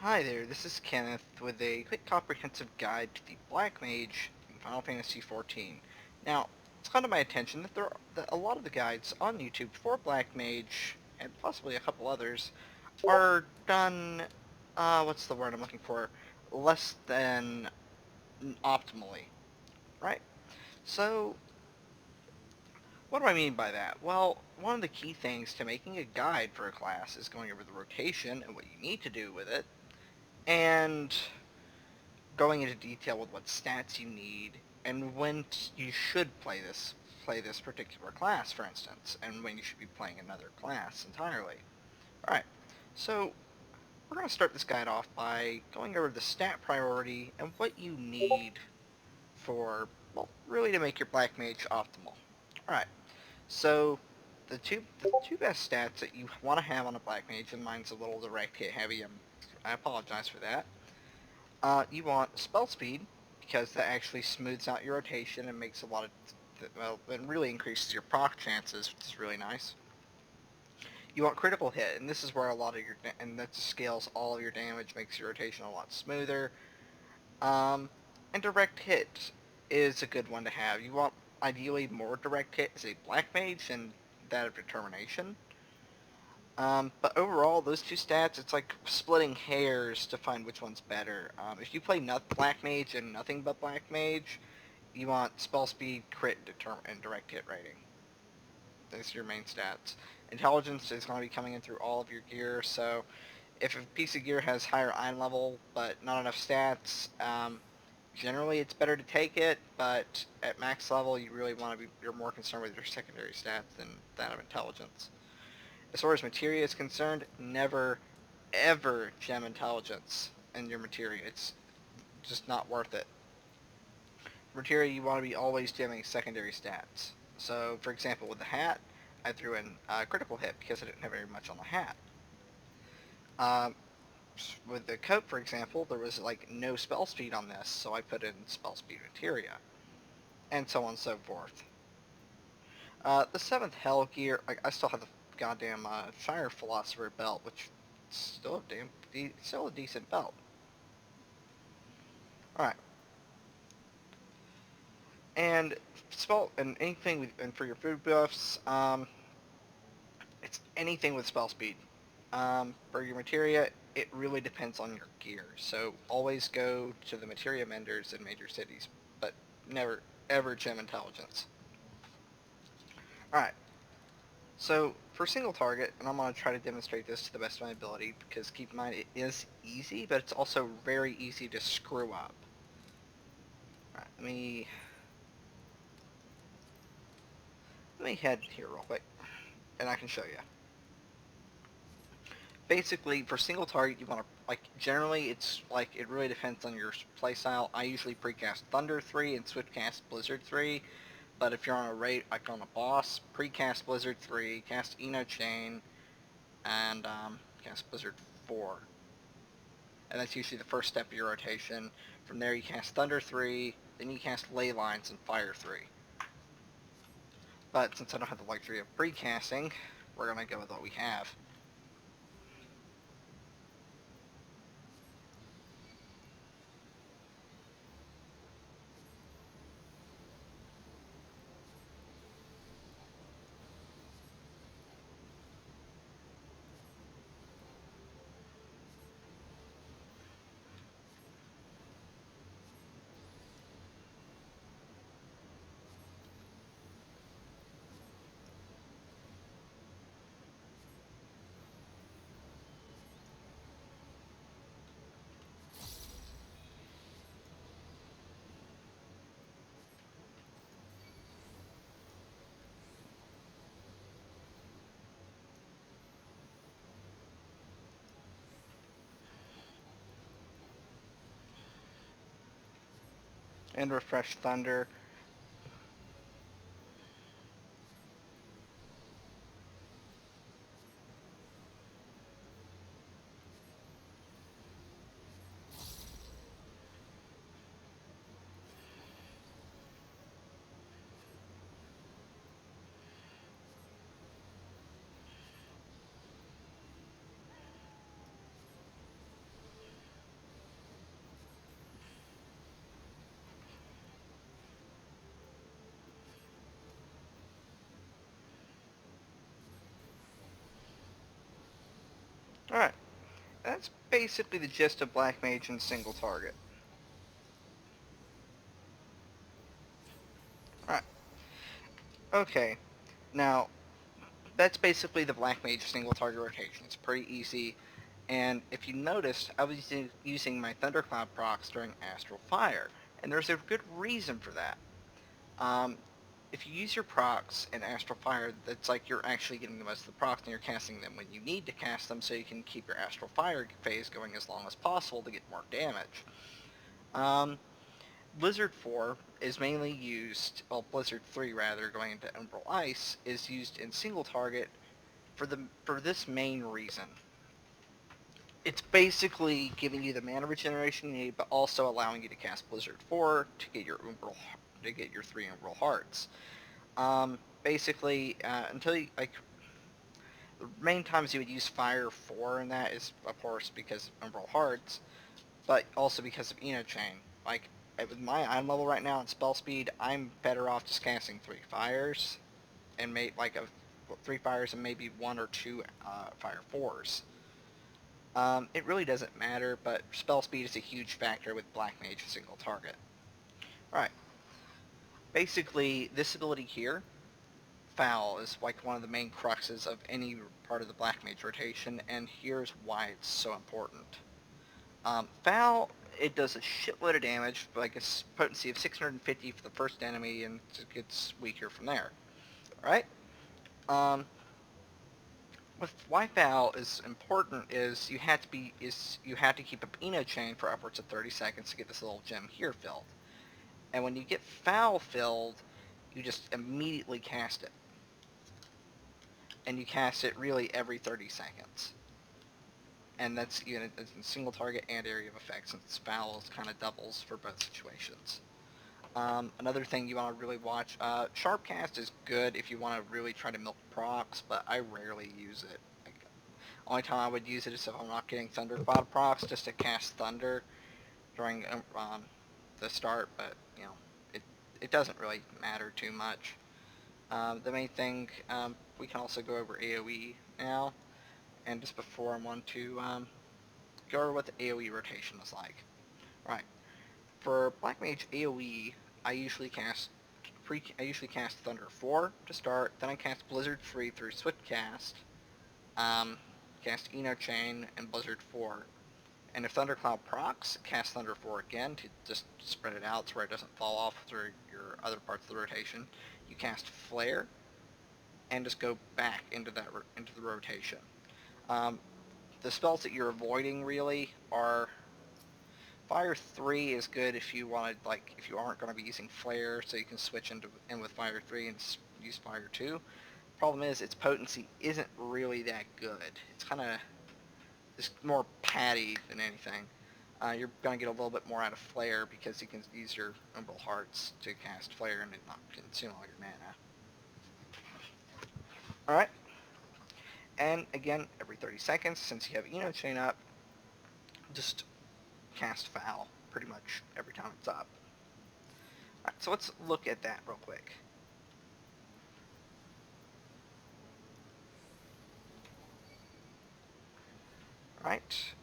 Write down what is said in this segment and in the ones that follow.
Hi there, this is Kenneth with a quick comprehensive guide to the Black Mage in Final Fantasy XIV. Now, it's come to my attention that a lot of the guides on YouTube for Black Mage, and possibly a couple others, are done, what's the word I'm looking for, less than optimally, right? So, what do I mean by that? Well, one of the key things to making a guide for a class is going over the rotation and what you need to do with it, and going into detail with what stats you need and when you should play this particular class, for instance, and when you should be playing another class entirely. Alright, so we're going to start this guide off by going over the stat priority and what you need for, well, really to make your Black Mage optimal. Alright, so the two best stats that you want to have on a Black Mage, and mine's a little direct hit heavy, I apologize for that. You want spell speed, because that actually smooths out your rotation and makes a lot of, well, and really increases your proc chances, which is really nice. You want critical hit, and this is where a lot of and that scales all of your damage, makes your rotation a lot smoother. Um, and direct hit is a good one to have. You want ideally more direct hit as a black mage than that of determination. But overall, those two stats, it's like splitting hairs to find which one's better. If you play Black Mage and nothing but Black Mage, you want spell speed, crit, and direct hit rating. Those are your main stats. Intelligence is going to be coming in through all of your gear, so if a piece of gear has higher iron level but not enough stats, generally it's better to take it, but at max level you really want to be, you're more concerned with your secondary stats than that of intelligence. As far as materia is concerned, never, ever gem intelligence in your materia. It's just not worth it. Materia, you want to be always gemming secondary stats. So, for example, with the hat, I threw in critical hit because I didn't have very much on the hat. Uh, with the coat, for example, there was like no spell speed on this, so I put in spell speed materia, and so on and so forth. The 7th Hell gear, I still have the goddamn Shire Philosopher belt, which is still still a decent belt. Alright. And spell and anything with, and for your food buffs, it's anything with spell speed. For your materia, it really depends on your gear. So always go to the materia menders in major cities, but never ever gem intelligence. Alright. So for single target, and I'm going to try to demonstrate this to the best of my ability, because keep in mind it is easy, but it's also very easy to screw up. Alright, let me head here real quick, and I can show you. Basically, for single target, you want to, like, generally, it's, like, it really depends on your playstyle. I usually precast Thunder 3 and switchcast Blizzard 3, but if you're on a raid, like on a boss, precast Blizzard 3, cast Eno Chain, and, cast Blizzard 4. And that's usually the first step of your rotation. From there, you cast Thunder 3, then you cast Ley Lines and Fire 3. But since I don't have the luxury of precasting, we're going to go with what we have. And refresh Thunder. Alright, that's basically the gist of Black Mage and single target. Alright, okay. Now, that's basically the Black Mage single target rotation. It's pretty easy. And if you noticed, I was using my Thundercloud procs during Astral Fire. And there's a good reason for that. Um, if you use your procs in Astral Fire, that's like you're actually getting the most of the procs and you're casting them when you need to cast them so you can keep your Astral Fire phase going as long as possible to get more damage. Um, Blizzard 4 is mainly used, well, Blizzard 3 rather, going into Umbral Ice, is used in single target for this main reason. It's basically giving you the mana regeneration you need, but also allowing you to cast Blizzard 4 to get your three Umbral Hearts. Basically, until you, like, the main times you would use Fire 4 in that is, of course, because of Umbral Hearts, but also because of Chain. Like, with my item level right now and spell speed, I'm better off just casting 3 Fires and three Fires and maybe 1 or 2 Fire 4s. It really doesn't matter, but spell speed is a huge factor with Black Mage single target. Alright, basically this ability here, Foul, is like one of the main cruxes of any part of the Black Mage rotation, and here's why it's so important. Foul, it does a shitload of damage, like a potency of 650 for the first enemy, and it gets weaker from there. Alright? Um, with why Foul is important is you have to keep up Chain for upwards of 30 seconds to get this little gem here filled. And when you get Foul filled, you just immediately cast it. And you cast it really every 30 seconds. And that's in single target and area of effect, since Foul kind of doubles for both situations. Another thing you want to really watch, Sharpcast is good if you want to really try to milk procs, but I rarely use it. Like, only time I would use it is if I'm not getting Thundercloud procs, just to cast Thunder during the start, but, you know, it doesn't really matter too much. The main thing, we can also go over AoE now, and just before I want to go over what the AoE rotation is like. Right. For Black Mage AoE, I usually cast Thunder 4 to start, then I cast Blizzard 3 through Swift Cast, cast Chain, and Blizzard 4. And if Thundercloud procs, cast Thunder 4 again to just spread it out to where it doesn't fall off through your other parts of the rotation. You cast Flare, and just go back into the rotation. Um, the spells that you're avoiding really are Fire 3 is good if you wanted, like, if you aren't going to be using Flare, so you can switch in with Fire 3 and use Fire 2. Problem is, its potency isn't really that good. It's kind of just more patty than anything. You're going to get a little bit more out of Flare because you can use your Umbral Hearts to cast Flare and it not consume all your mana. Alright, and again, every 30 seconds, since you have Chain up, just cast Foul pretty much every time it's up. Alright, so let's look at that real quick. Alright.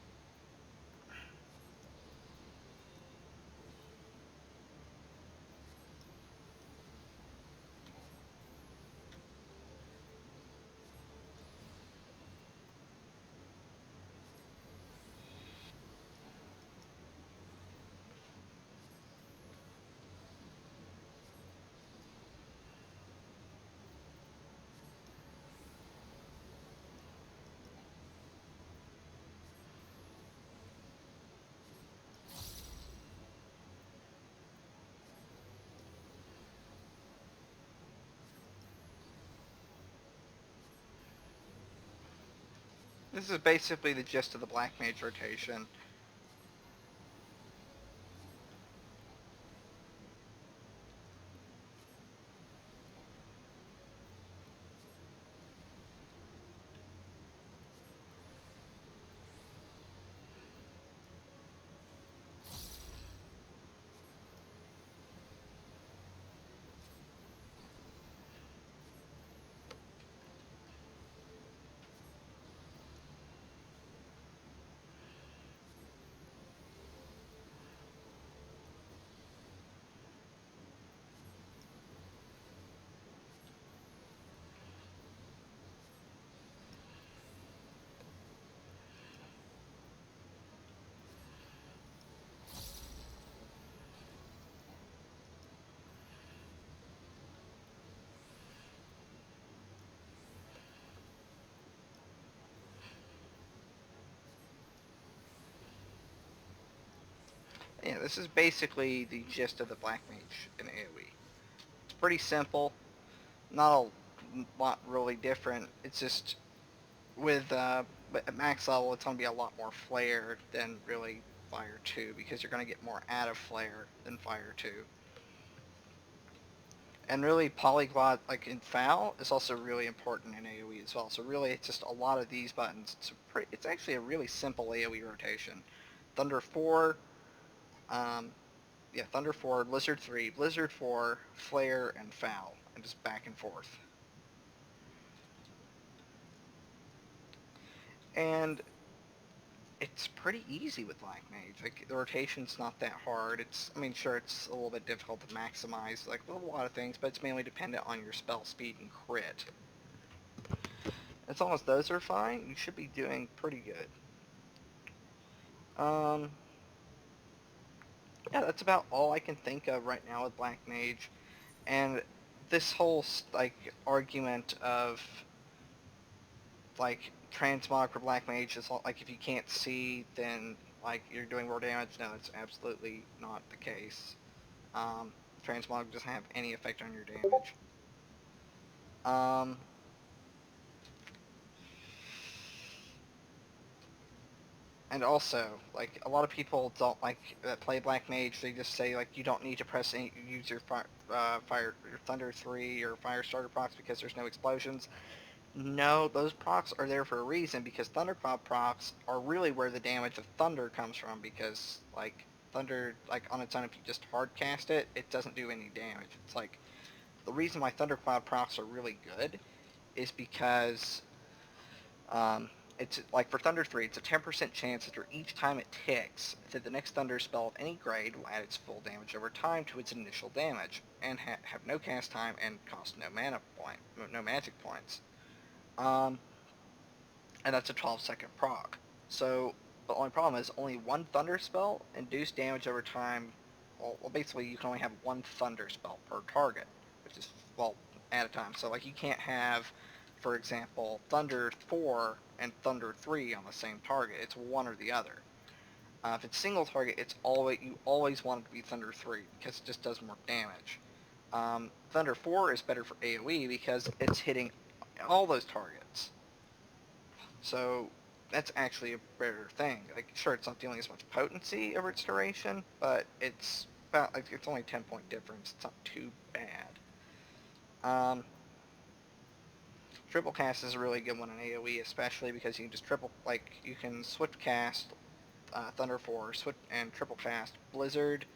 This is basically the gist of the Black Mage rotation. this is basically the gist of the Black Mage in AoE. It's pretty simple, not a lot really different. It's just with at max level, it's going to be a lot more flare than really Fire 2 because you're going to get more out of flare than Fire 2. And really, polyglot, like in foul, is also really important in AoE as well. So really, it's just a lot of these buttons. It's actually a really simple AoE rotation. Thunder 4, um, Thunder 4, Blizzard 3, Blizzard 4, Flare, and Foul, and just back and forth. And it's pretty easy with Black Mage. Like, the rotation's not that hard. Sure, it's a little bit difficult to maximize, like, with a lot of things, but it's mainly dependent on your spell speed and crit. As long as those are fine, you should be doing pretty good. Um, yeah, that's about all I can think of right now with Black Mage. And this whole, like, argument of, like, transmog for Black Mage is, like, if you can't see, then, like, you're doing more damage. No, it's absolutely not the case. Transmog doesn't have any effect on your damage. And also, like, a lot of people don't like that play Black Mage. They just say, like, you don't need to use your your Thunder 3 or Fire Starter procs because there's no explosions. No, those procs are there for a reason because Thundercloud procs are really where the damage of Thunder comes from because, like, Thunder, like, on its own, if you just hard cast it, it doesn't do any damage. It's like, the reason why Thundercloud procs are really good is because it's like for Thunder 3, it's a 10% chance that each time it ticks, that the next Thunder spell of any grade will add its full damage over time to its initial damage, and have no cast time and cost no magic points. And that's a 12-second proc. So the only problem is only one Thunder spell induced damage over time. Well, basically you can only have one Thunder spell per target, which is, well, at a time. So, like, you can't have, for example, Thunder 4 and Thunder 3 on the same target. It's one or the other. If it's single target, you always want it to be Thunder 3 because it just does more damage. Thunder 4 is better for AoE because it's hitting all those targets. So that's actually a better thing. Like, sure, it's not dealing as much potency over its duration, but it's about, like, it's only a 10-point difference. It's not too bad. Triple cast is a really good one in AoE, especially because you can just you can swift cast Thunder 4, and triple cast Blizzard,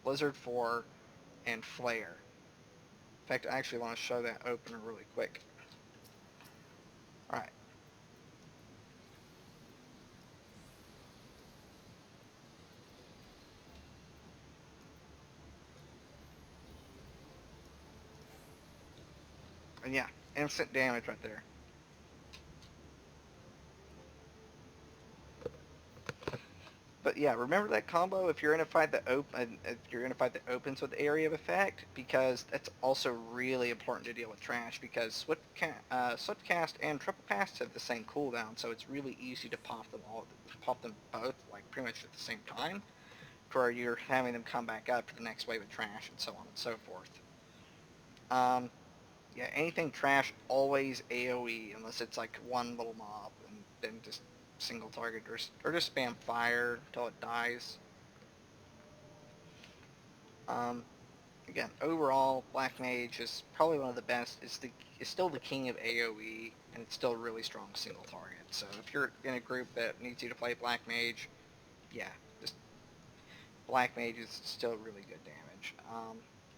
Blizzard 4, and Flare. In fact, I actually want to show that opener really quick. Alright. And yeah, instant damage right there. But yeah, remember that combo if you're in a fight that opens with area of effect, because that's also really important to deal with trash, because swift cast and triple cast have the same cooldown, so it's really easy to pop them both, like, pretty much at the same time, where you're having them come back up for the next wave of trash and so on and so forth. Yeah, anything trash always AoE unless it's like one little mob, and then just single target or just spam fire until it dies. Um, Again, overall, Black Mage is probably one of the best. Is still the king of AoE, and it's still really strong single target. So if you're in a group that needs you to play Black Mage, yeah, just Black Mage is still really good damage.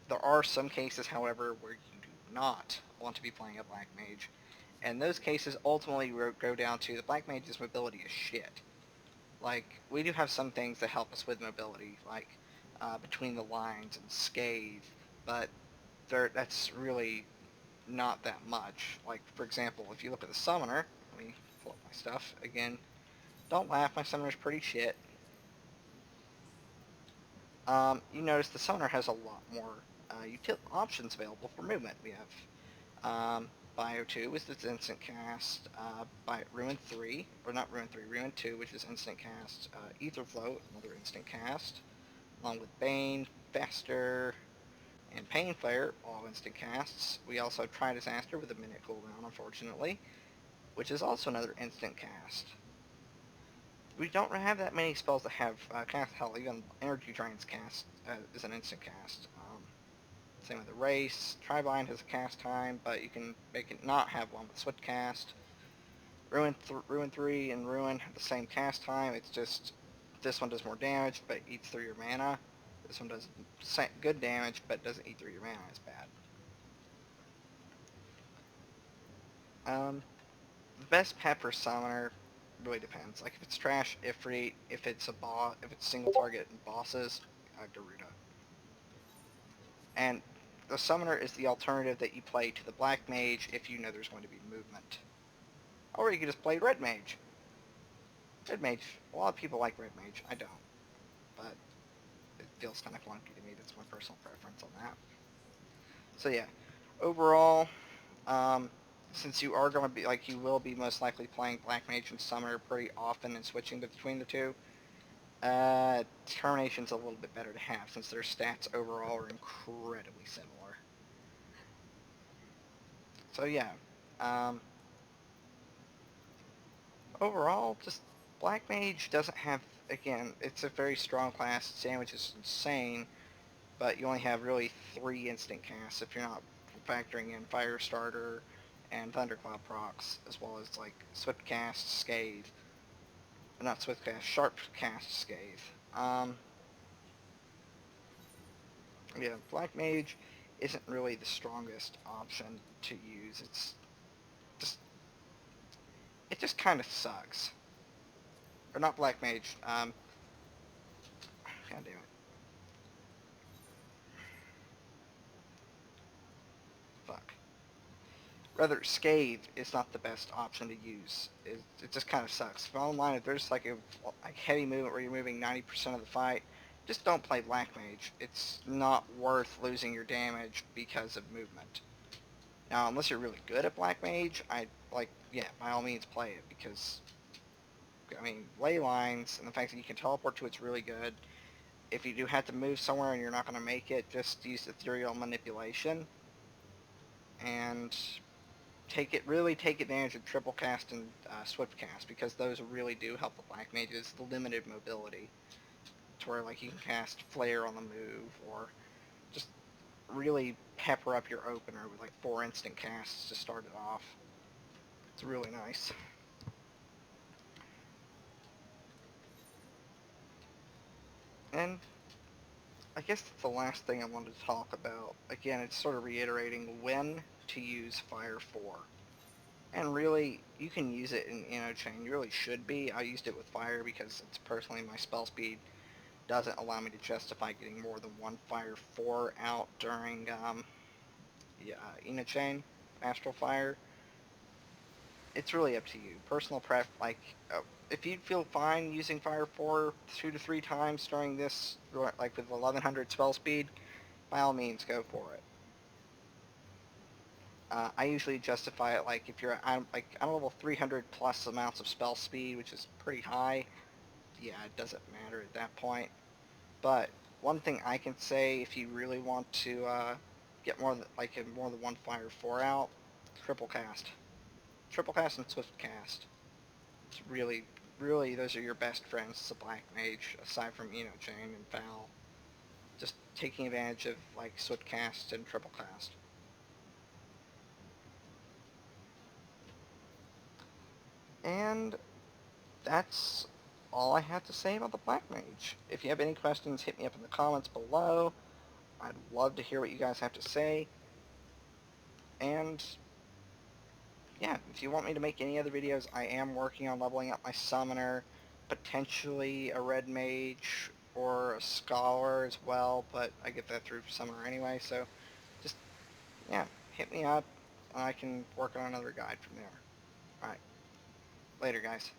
There are some cases, however, where you do not want to be playing a Black Mage, and those cases ultimately go down to the Black Mage's mobility is shit. Like, we do have some things that help us with mobility, like Between the Lines and Scathe, but that's really not that much. Like, for example, if you look at the Summoner, let me pull up my stuff again. Don't laugh, my Summoner's pretty shit. You notice the Summoner has a lot more options available for movement. We have Bio 2, which is instant cast, Ruin 3, or not Ruin 3, Ruin 2, which is instant cast, Ether Flow, another instant cast, along with Bane, Fester, and Pain Flare, all instant casts. We also try Disaster with a minute cooldown, unfortunately, which is also another instant cast. We don't have that many spells that have cast. Hell, even Energy Drain's cast is an instant cast. Same with the Race. Tribind has a cast time, but you can make it not have one with Swift Cast. Ruin 3 and Ruin have the same cast time. It's just this one does more damage, but eats through your mana. This one does good damage, but doesn't eat through your mana. It's bad. The best pet for Summoner really depends. Like if it's Trash, Ifrit. If it's a boss, if it's single target and bosses, Garuda. And the Summoner is the alternative that you play to the Black Mage if you know there's going to be movement. Or you can just play Red Mage. Red Mage, a lot of people like Red Mage. I don't. But it feels kind of clunky to me. That's my personal preference on that. So yeah, overall, um, since you are going to be, like, you will be most likely playing Black Mage and Summoner pretty often and switching between the two, Determination's a little bit better to have since their stats overall are incredibly similar. So yeah, um, overall, just Black Mage doesn't have, again, it's a very strong class. Its damage is insane, but you only have really 3 instant casts if you're not factoring in Firestarter and Thundercloud procs, as well as like Swift Cast, Scathe, not Swift Cast, Sharp Cast, Scathe. Yeah, Black Mage isn't really the strongest option to use. Just it just kind of sucks. Or not Black Mage. God damn it. Fuck. Rather, Scathe is not the best option to use. It just kind of sucks. If online, if there's like a heavy movement where you're moving 90% of the fight, just don't play Black Mage. It's not worth losing your damage because of movement. Now, unless you're really good at Black Mage, yeah, by all means play it because, I mean, ley lines and the fact that you can teleport to it's really good. If you do have to move somewhere and you're not going to make it, just use ethereal manipulation and really take advantage of triple cast and swift cast because those really do help the black mages. The limited mobility, to where like you can cast flare on the move or just really pepper up your opener with like 4 instant casts to start it off. It's really nice. And I guess that's the last thing I wanted to talk about. Again, it's sort of reiterating when to use Fire 4. And really, you can use it in Chain. You really should be. I used it with Fire because it's personally my spell speed doesn't allow me to justify getting more than one Fire 4 out during yeah, Chain, Astral Fire. It's really up to you. Personal pref, if you feel fine using Fire 4 2 to 3 times during this, like with 1100 spell speed, by all means, go for it. I usually justify it like if I'm level 300 plus amounts of spell speed, which is pretty high. Yeah, it doesn't matter at that point. But one thing I can say, if you really want to get more than one Fire 4 out, triple cast and swift cast. It's really those are your best friends as a black mage, aside from Chain and Foul. Just taking advantage of like swift cast and triple cast. And that's all I have to say about the Black Mage. If you have any questions, hit me up in the comments below. I'd love to hear what you guys have to say. And yeah, if you want me to make any other videos, I am working on leveling up my Summoner, potentially a Red Mage or a Scholar as well, but I get that through Summoner anyway, so just, yeah, hit me up and I can work on another guide from there. Alright, later guys.